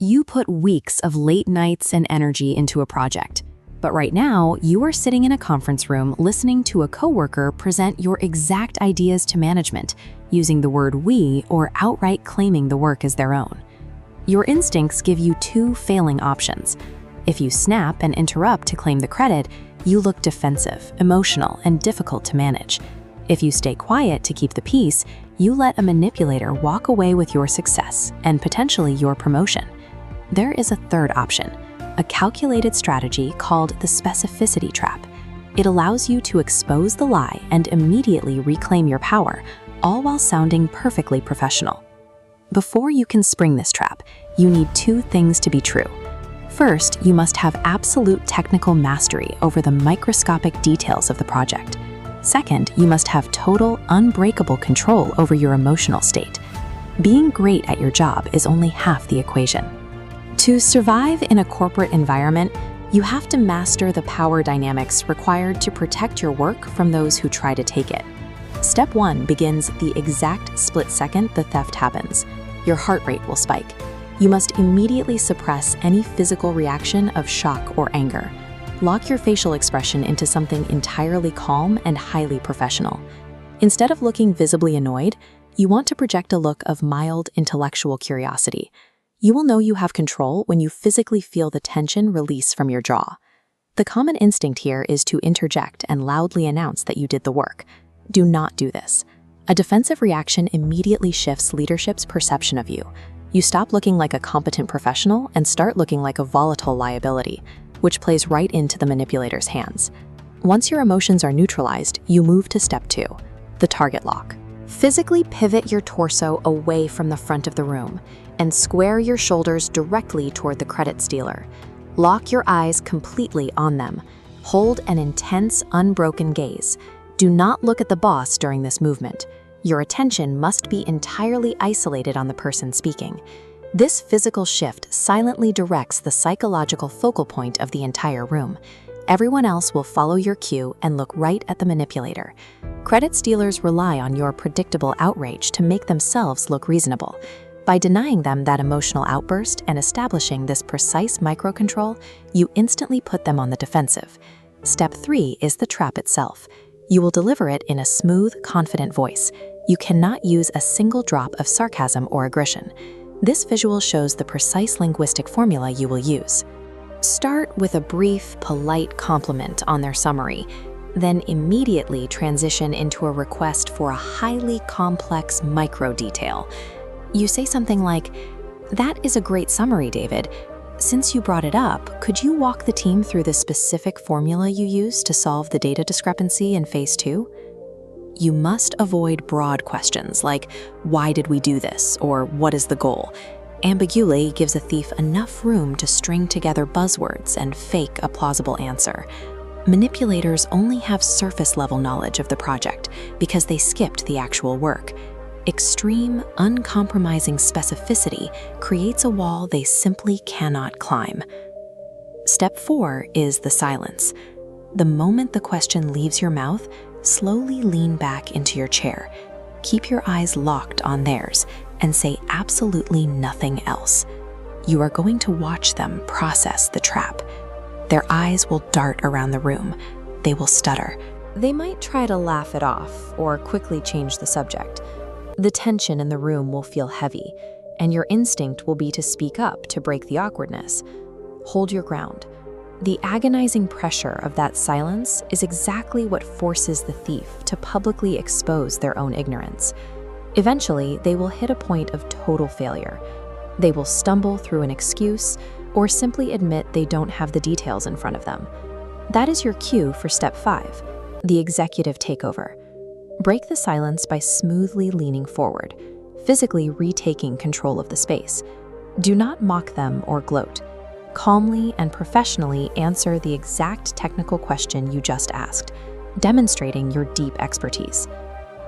You put weeks of late nights and energy into a project. But right now, you are sitting in a conference room listening to a coworker present your exact ideas to management, using the word "we" or outright claiming the work as their own. Your instincts give you two failing options. If you snap and interrupt to claim the credit, you look defensive, emotional, and difficult to manage. If you stay quiet to keep the peace, you let a manipulator walk away with your success and potentially your promotion. There is a third option, a calculated strategy called the Specificity Trap. It allows you to expose the lie and immediately reclaim your power, all while sounding perfectly professional. Before you can spring this trap, you need two things to be true. First, you must have absolute technical mastery over the microscopic details of the project. Second, you must have total, unbreakable control over your emotional state. Being great at your job is only half the equation. To survive in a corporate environment, you have to master the power dynamics required to protect your work from those who try to take it. Step 1 begins the exact split second the theft happens. Your heart rate will spike. You must immediately suppress any physical reaction of shock or anger. Lock your facial expression into something entirely calm and highly professional. Instead of looking visibly annoyed, you want to project a look of mild intellectual curiosity. You will know you have control when you physically feel the tension release from your jaw. The common instinct here is to interject and loudly announce that you did the work. Do not do this. A defensive reaction immediately shifts leadership's perception of you. You stop looking like a competent professional and start looking like a volatile liability, which plays right into the manipulator's hands. Once your emotions are neutralized, you move to step 2, the target lock. Physically pivot your torso away from the front of the room and square your shoulders directly toward the credit stealer. Lock your eyes completely on them. Hold an intense, unbroken gaze. Do not look at the boss during this movement. Your attention must be entirely isolated on the person speaking. This physical shift silently directs the psychological focal point of the entire room. Everyone else will follow your cue and look right at the manipulator. Credit stealers rely on your predictable outrage to make themselves look reasonable. By denying them that emotional outburst and establishing this precise microcontrol, you instantly put them on the defensive. Step 3 is the trap itself. You will deliver it in a smooth, confident voice. You cannot use a single drop of sarcasm or aggression. This visual shows the precise linguistic formula you will use. Start with a brief, polite compliment on their summary, then immediately transition into a request for a highly complex micro detail. You say something like, "That is a great summary, David. Since you brought it up, could you walk the team through the specific formula you used to solve the data discrepancy in phase 2? You must avoid broad questions like, "Why did we do this?" or "What is the goal?" Ambiguity gives a thief enough room to string together buzzwords and fake a plausible answer. Manipulators only have surface-level knowledge of the project because they skipped the actual work. Extreme, uncompromising specificity creates a wall they simply cannot climb. Step 4 is the silence. The moment the question leaves your mouth, slowly lean back into your chair. Keep your eyes locked on theirs and say absolutely nothing else. You are going to watch them process the trap. Their eyes will dart around the room. They will stutter. They might try to laugh it off or quickly change the subject. The tension in the room will feel heavy, and your instinct will be to speak up to break the awkwardness. Hold your ground. The agonizing pressure of that silence is exactly what forces the thief to publicly expose their own ignorance. Eventually, they will hit a point of total failure. They will stumble through an excuse or simply admit they don't have the details in front of them. That is your cue for step 5, the executive takeover. Break the silence by smoothly leaning forward, physically retaking control of the space. Do not mock them or gloat. Calmly and professionally answer the exact technical question you just asked, demonstrating your deep expertise.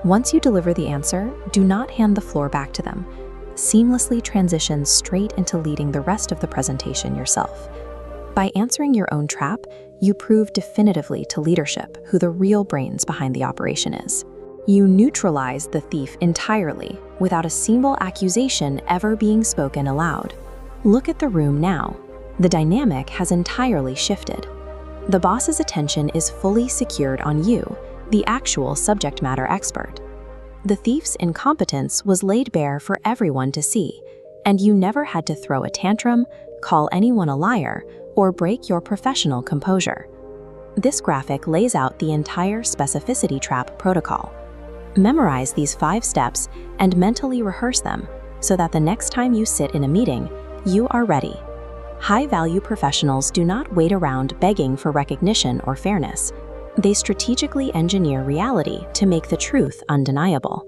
Once you deliver the answer, do not hand the floor back to them. Seamlessly transition straight into leading the rest of the presentation yourself. By answering your own trap, you prove definitively to leadership who the real brains behind the operation is. You neutralize the thief entirely, without a single accusation ever being spoken aloud. Look at the room now. The dynamic has entirely shifted. The boss's attention is fully secured on you, the actual subject matter expert. The thief's incompetence was laid bare for everyone to see, and you never had to throw a tantrum, call anyone a liar, or break your professional composure. This graphic lays out the entire Specificity Trap protocol. Memorize these 5 steps and mentally rehearse them so that the next time you sit in a meeting, you are ready. High-value professionals do not wait around begging for recognition or fairness. They strategically engineer reality to make the truth undeniable.